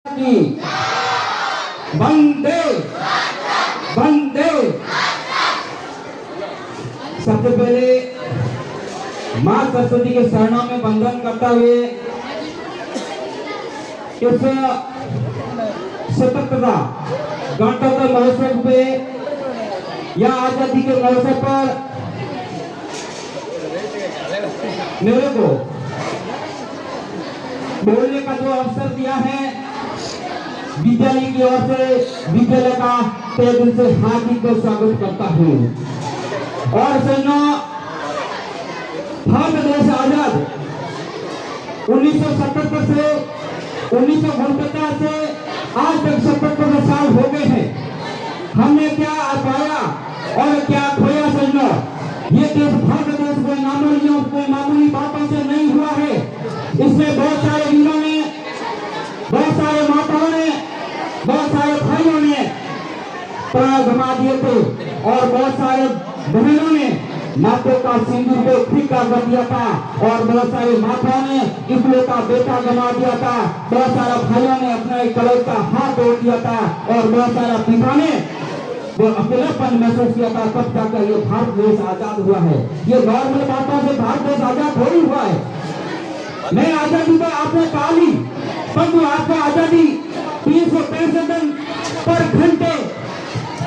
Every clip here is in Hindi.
की वंदे वंदे। सबसे पहले मां सरस्वती के शरणों में वंदन करता हुए इस स्वतंत्रता गणतंत्र महोत्सव पे या आजादी के महोत्सव पर मेरे को बोलने का जो अवसर दिया है, विद्यालय की ओर से विद्यालय का तहे दिल से हार्दिक स्वागत करता हूँ। और सुनो, भारत देश आजाद 1977 से 1949 से आज तक 77 साल हो गए हैं। हमने क्या पाया और क्या खोया सुनो। ये देश भारत देश कोई मामूली बातों से नहीं हुआ है। इसमें बहुत सारे वीरों ने, बहुत सारे माताओं ने, बहुत सारे भाइयों ने प्राण गंवा दिए थे और बहुत सारे बहनों ने मातों का सिंदूर को फीका कर दिया था और बहुत सारे माताओं ने इकलौता बेटा गंवा दिया था। बहुत सारे भाइयों ने अपना इकलौता हाथ तोड़ दिया था और बहुत सारा पिता ने वो अकेलापन महसूस किया था। तब जाकर ये भारत देश आजाद हुआ है। ये नॉर्मल बातों से भारत देश आजाद थोड़ी हुआ है। मैं आजादी पर आपने पा ली, परंतु आपको आजादी 365 दिन पर घंटे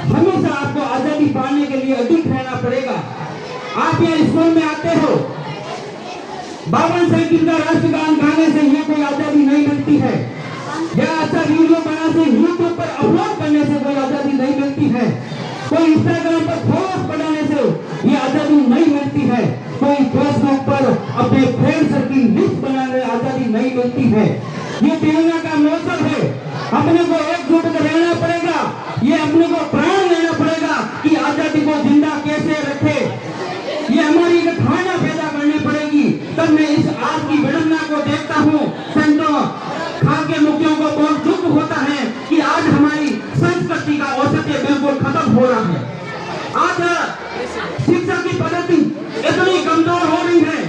हमेशा आपको आजादी पाने के लिए अधिक रहना पड़ेगा। आप यहाँ स्कूल में आते हो, 52 सेकंड का राष्ट्रगान गाने से ये कोई आजादी नहीं मिलती है, या अच्छा वीडियो बना से यूट्यूब पर अपलोड करने से कोई आजादी नहीं मिलती है, कोई इंस्टाग्राम पर पोस्ट बनाने से ये आजादी नहीं मिलती है, कोई फेसबुक पर अपने फ्रेंड सर्किल लिस्ट बनाने आजादी नहीं मिलती है। ये तिरंगा का मौसम है, अपने को एकजुट कर रहना पड़ेगा। ये अपने को प्राण लेना पड़ेगा कि आजादी को जिंदा कैसे रखे। ये हमारी एक धारणा पैदा करनी पड़ेगी। तब मैं इस आज की विडंबना को देखता हूँ, संतों खाके मुखियों को बहुत दुख होता है कि आज हमारी संस्कृति का औचित्य बिल्कुल खत्म हो रहा है। आज शिक्षा की पद्धति इतनी कमजोर हो रही है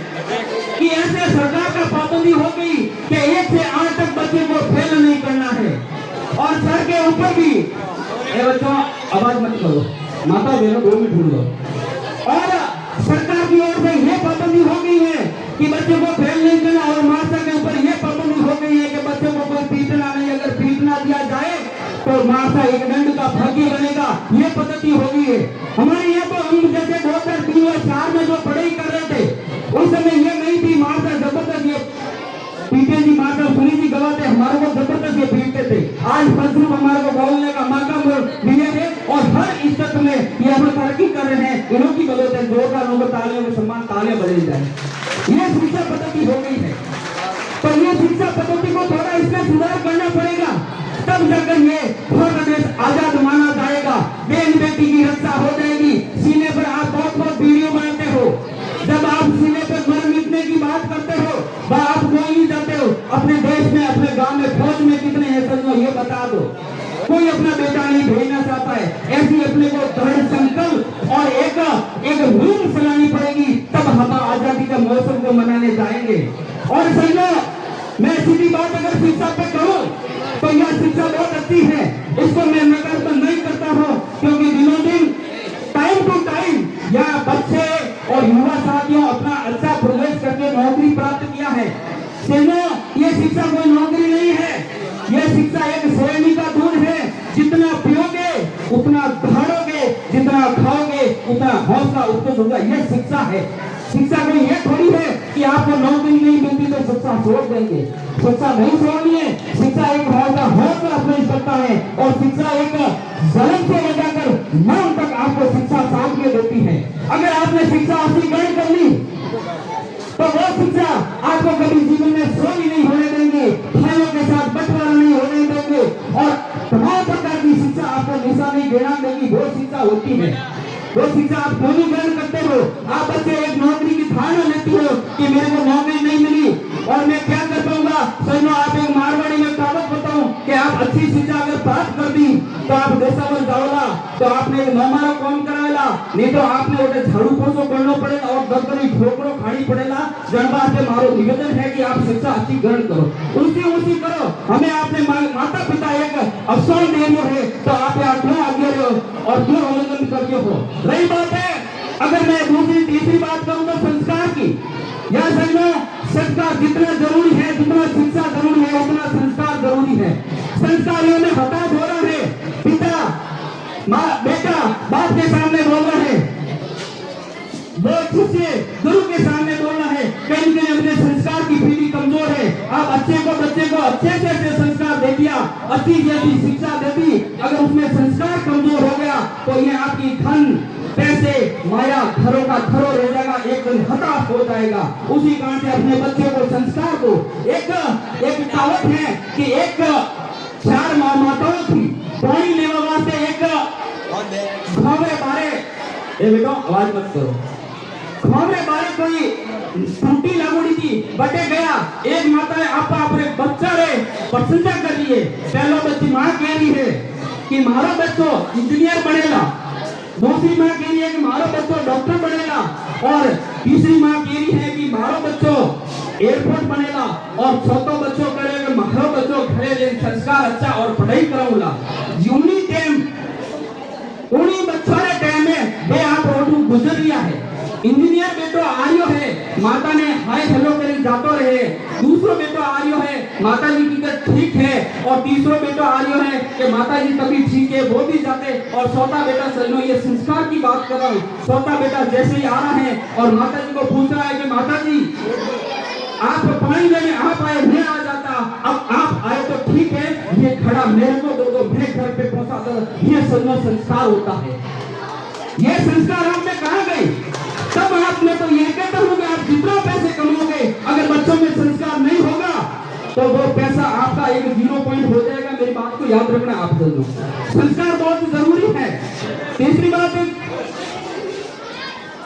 कि ऐसे सरकार का पाबंदी हो गई कि 1 से 8 तक बच्चे को फेल नहीं करना है। और सर के ऊपर भी बच्चों आवाज मत करो, माता बहनों 2 मिनट ढूंढ लो। और सरकार की ओर से यह पाबंदी हो गई है कि बच्चे को फेल नहीं करना और मास्टर के ऊपर यह पाबंदी हो गई है कि बच्चे को कोई पीटना नहीं, अगर पीटना दिया जाए तो मास्टर एक दंड का भागी बनेगा। ये पद्धति हो गई है हमारे यहाँ। तो हम जैसे 2003 और 2004 में जो पढ़ाई कर रहे थे उस समय ये नहीं थी, मास्टर जबरदस्त ये पीटे जी, मास्टर सुनी जी गवाते हमारे को जबरदस्त ये पीटते थे। आज फलस्वरूप हमारे को बोलने का मौका मिले है और हर इज्जत में ये हम तरक्की कर रहे हैं। इन्हों की बदौलत है, जोरदार लोगों तालियों में सम्मान तालियां बदल जाए। ये शिक्षा पद्धति हो गई है, तो ये शिक्षा पद्धति को थोड़ा इसमें सुधार करना पड़ेगा, तब जाकर ये भारत देश आजाद माना जाएगा। बहन बेटी की रक्षा हो जाएगी। सीने पर आप बहुत वीडियो बनाते हो, जब आप सीने पर मर मिटने की बात करते हो वह आप कोई नहीं जाते हो। अपने देश में, अपने गांव में फौज में कितने हैं सर ये बता दो। कोई अपना बेटा नहीं भेजना चाहता है। ऐसी अपने को दृढ़ संकल्प और एक नींद चलानी पड़ेगी, तब हम आजादी का मौसम को मनाने जाएंगे। और समझो, मैं सीधी बात अगर शिक्षा पे करूं तो यह शिक्षा बहुत अच्छी है, इसको मैं नकार नहीं करता हूं, क्योंकि दिनों दिन टाइम टू टाइम यह बच्चे और युवा साथियों अपना अच्छा प्रोग्रेस करके नौकरी प्राप्त किया है। ये शिक्षा कोई नौकरी नहीं है, यह शिक्षा एक श्रेणी का दूध है। जितना पियोगे उतना दहाड़ोगे, जितना खाओगे उतना हौसला उत्कट होगा। यह शिक्षा है। शिक्षा कोई ये थोड़ी है कि आपको नौकरी नहीं मिलती तो शिक्षा छोड़ देंगे। शिक्षा नहीं छोड़नी है। शिक्षा एक हौसला अपने करता है और शिक्षा एक जन्म से लगाकर मरण तक आपको शिक्षा साथ में देती है। अगर आपने शिक्षा अपनी ग्रहण कर ली तो वो शिक्षा आपको कभी जीवन में चोरी नहीं होने देंगे, भाइयों के साथ बंटवारा नहीं होने देंगे और तमाम प्रकार की शिक्षा आपको निशानी देना देगी। वो शिक्षा होती है, वो शिक्षा आप क्यों नहीं ग्रहण करते हो। आप बच्चे एक नौकरी की धारणा लेती हो कि मेरे को नौकरी नहीं मिली और मैं क्या कर पाऊंगा। समझो, आप एक मारवाड़ी में कहावत बताऊं कि आप अच्छी शिक्षा अगर प्राप्त कर दी तो आप देशावर जाओला तो आपने नौमारा कौन कराएला, नहीं तो आपने वो झाड़ू पोछो करना पड़ेगा और दरदरी ठोकरो खानी पड़ेगा। जनता से मारो निवेदन है कि आप शिक्षा अच्छी ग्रहण करो, उसी करो। हमें आपने माता अवसर दे रहे हो तो आप यहाँ क्यों आगे रहे हो और क्यों आवेदन करके हो। रही बात है अगर मैं दूसरी तीसरी बात करूं तो संस्कार की, या समझो संस्कार जितना जरूरी है, जितना शिक्षा जरूरी है उतना संस्कार जरूरी है। संस्कारियों में हताश हो रहा है, पिता बेटा बाप के सामने बोल रहा है, वो शिष्य गुरु के सामने बोलना है, कहीं कहीं अपने संस्कार की पीढ़ी कमजोर है। आप बच्चे को अच्छे से संस्कार दे दिया, अच्छी जैसी शिक्षा दे दी, अगर उसमें संस्कार कमजोर हो गया तो ये आपकी धन पैसे माया घरों का घरों रह जाएगा, एक दिन हताश हो जाएगा। उसी कारण से अपने बच्चों को संस्कार को एक कहावत है कि एक चार माताओं थी पानी लेवा वास्ते एक घावे बारे, ए बेटो आवाज मत करो, घावे बारे कोई टूटी लगोड़ी थी बटे गया, एक माता है आपा अपने बच्चा रे प्रशंसा कर रही है। पहला बच्ची माँ कह रही है कि मारा बच्चों इंजीनियर बनेगा, दूसरी माँ कह रही है कि मारो बच्चों डॉक्टर बनेगा, और तीसरी माँ कह रही है कि मारो बच्चों एयरपोर्ट बनेगा, और चौथा बच्चों करेगा मारो बच्चों घरे ले संस्कार अच्छा और पढ़ाई कराऊंगा। यूनी टाइम उन्हीं बच्चों ने टाइम में वे आप रोड गुजर लिया है। इंजीनियर बेटो आर्यो है, माता ने हाय हेलो कर जातो रहे, दूसरो बेटो आर्यो है माता जी की ठीक है, और तीसरो बेटो आर्यो है कि माता जी कभी ठीक है वो भी जाते, और चौथा बेटा सजनो ये संस्कार की बात कर रहा हूँ, चौथा बेटा जैसे ही आ रहा है और माता जी को पूछ रहा है कि माता जी आप पानी लेने आप आए मैं आ जाता, अब आप आए तो ठीक है, ये खड़ा मेरे को दो मैं घर पे पहुंचा दो, ये सजनो संस्कार होता है। ये संस्कार आप में कहाँ गए? तब आपने तो ये कहता हूँ कि आप जितना पैसे कमाओगे अगर बच्चों में संस्कार नहीं होगा तो वो पैसा आपका एक 0 पॉइंट हो जाएगा। मेरी बात को याद रखना आप दोनों, संस्कार बहुत जरूरी है। तीसरी बात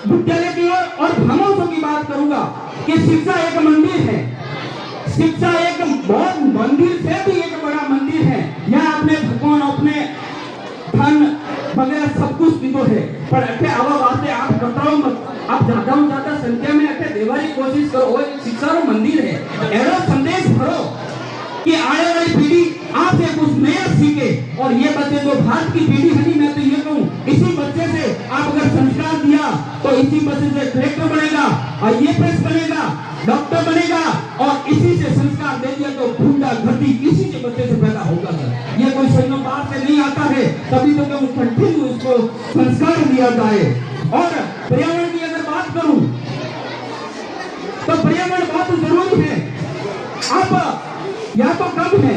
विद्यालय की और भ्रमोत्सव की बात करूंगा कि शिक्षा एक मंदिर है, शिक्षा एक बहुत मंदिर से भी एक बड़ा मंदिर है। यहाँ अपने भगवान अपने धन वगैरह सब कुछ भी तो है, पर अखे आवा वास्ते आप कतराओ मत, आप ज्यादा संख्या में अखे देवा की कोशिश करो, वो शिक्षा रो मंदिर है। ऐसा संदेश भरो कि आने वाली पीढ़ी आपसे कुछ नया सीखे, और ये बच्चे जो भारत की पीढ़ी है, मैं तो ये कहूँ इसी बच्चे से आप अगर संस्कार दिया तो इसी बच्चे से कलेक्टर बनेगा, IAS बनेगा, डॉक्टर बनेगा, और इसी से संस्कार दे दिया तो गुंडा गर्दी इसी के बच्चे से पैदा होगा। सर ये कोई सैन्य बात से नहीं आता है, तभी तो क्यों कंटिन्यू इसको संस्कार दिया जाए। और पर्यावरण की अगर बात करूं तो पर्यावरण बहुत जरूरी है। आप या तो कब है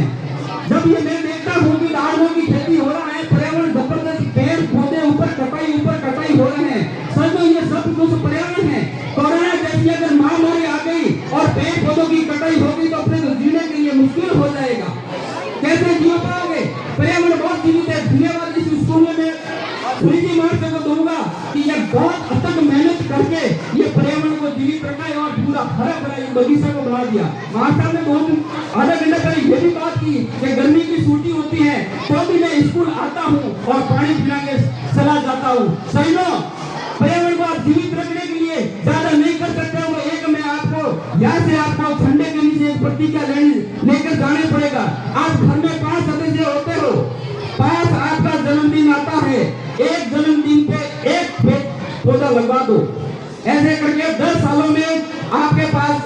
जब ये मैं देखता हूँ कि धानों की खेती हो रहा है, पर्यावरण जबरदस्त पेड़ पौधे ऊपर कटाई हो रहे हैं, समझो ये सब कुछ पर्यावरण है। कोरोना जैसी अगर महामारी आ गई और पेड़ पौधों की कटाई होगी तो अपने तो जीने के लिए मुश्किल हो जाएगा, कैसे जी पाओगे? पर्यावरण बहुत जीवित है। धन्यवाद इस स्कूल में सुनिधि मार्ग को दूंगा कि ये बहुत अथक मेहनत करके ये पर्यावरण को जीवित रखा है और पूरा हरा भरा ये बगीचा को बढ़ा दिया। महासाहब ने बहुत आधा घंटा पहले ये भी बात की कि गर्मी की छुट्टी होती है तो भी मैं स्कूल आता हूँ और पानी पिला के चला जाता हूँ। सही लो, पर्यावरण को आप जीवित रखने के लिए ज्यादा नहीं कर सकते हो। एक मैं आपको यहाँ से आपको ठंडे के नीचे एक प्रतिज्ञा लेकर जाने पड़ेगा। आप घर में 5 सदस्य होते हो, 5 आपका जन्मदिन आता है, एक जन्मदिन पे एक पौधा लगवा दो। ऐसे करके 10 सालों में आपके पास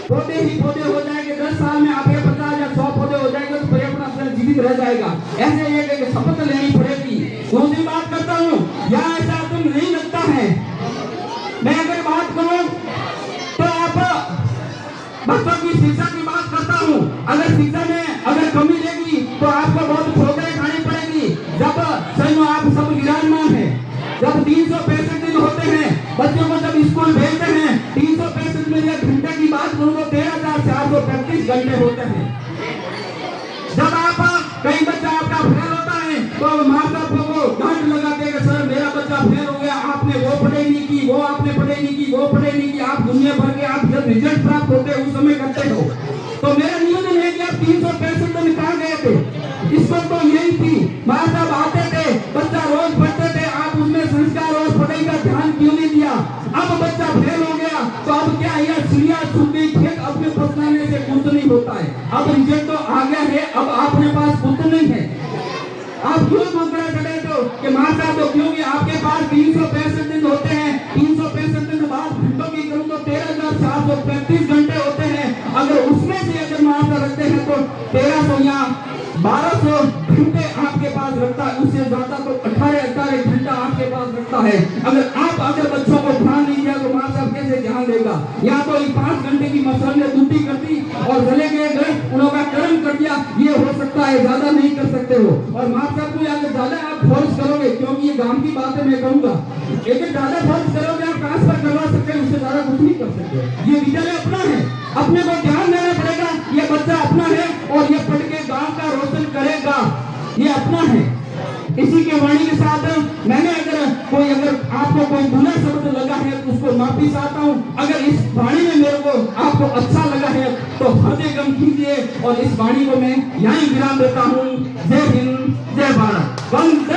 पौधे ही पौधे हो जाएंगे। 10 साल में आपके 50 या 100 पौधे हो जाएंगे तो पर्यावरण जीवित रह जाएगा। ऐसे एक शपथ लेनी पड़ेगी। दूसरी बात करता हूँ, यहाँ ऐसा तुम नहीं लगता है। मैं अगर बात करूँ तो आप बच्चों की शिक्षा की बात करता हूँ, अगर शिक्षा में अगर कमी लेगी तो आपको बहुत ठोकरें खानी पड़ेगी। जब सही आप सब विराजमान है, जब 365 दिन होते हैं बच्चों को जब स्कूल भेजते हैं, 365 में एक घंटे की बात करूँ तो 13,435 घंटे होते हैं। जब आप कई बच्चा आपका फेल होता है तो माँ बाप को डांट लगाते हैं, सर मेरा बच्चा फेल हो गया, आपने वो पढ़ाई नहीं की, वो आपने पढ़ाई नहीं की, वो पढ़ाई नहीं की। आप दुनिया भर के आप जब रिजल्ट प्राप्त होते हैं उस समय करते हो। तो मेरा निवेदन है कि आप 365 दिन कहाँ गए थे? इसको तो यही थी, माँ बाप आते थे, बच्चा रोज पढ़ते थे, आप उसमें संस्कार और पढ़ाई का ध्यान क्यों नहीं दिया? अब बच्चा फेल हो गया तो अब क्या यह चिड़िया छूट गई, खेत अपने पछताने से कुछ नहीं होता है। अब रिजल्ट तो आ गया है, अब अपने पास कुछ नहीं है। क्यों मुकरा चढ़े तो कि मां साहब तो क्योंकि आपके पास 365 दिन होते हैं, 365 दिन बाद घंटों की करूं तो 13,735 घंटे होते हैं। अगर उसमें से अगर मां साहब रखते हैं तो 1300 या 1200 घंटे आपके पास रखता है, उससे ज्यादा तो 18 घंटा आपके पास रखता है। अगर बच्चों को ध्यान नहीं दिया तो मां साहब कैसे ध्यान देगा? या तो 5 घंटे की मसलन ड्यूटी करती और चले गए उनका कर्म कर दिया, ये हो सकता है, ज्यादा नहीं कर सकते हो। और मां साहब को अगर ज्यादा आप फोर्स करोगे, क्योंकि ये गांव की बात है मैं कहूंगा, लेकिन ज्यादा फोर्स करोगे आप ट्रांसफर करवा सकते हैं, उससे ज्यादा कुछ नहीं कर सकते। ये विद्यालय अपना है, अपने को ध्यान देना पड़ेगा। ये बच्चा अपना है और ये पढ़ के गांव का रोशन करेगा, ये अपना है। इसी के वाणी के साथ मैंने अगर आपको कोई बुरा शब्द लगा है तो उसको माफी चाहता हूँ। अगर इस वाणी में मेरे को आपको अच्छा लगा है तो हृदय गम कीजिए और इस वाणी को मैं यहीं विराम देता हूँ। जय हिंद, जय भारत, वंदे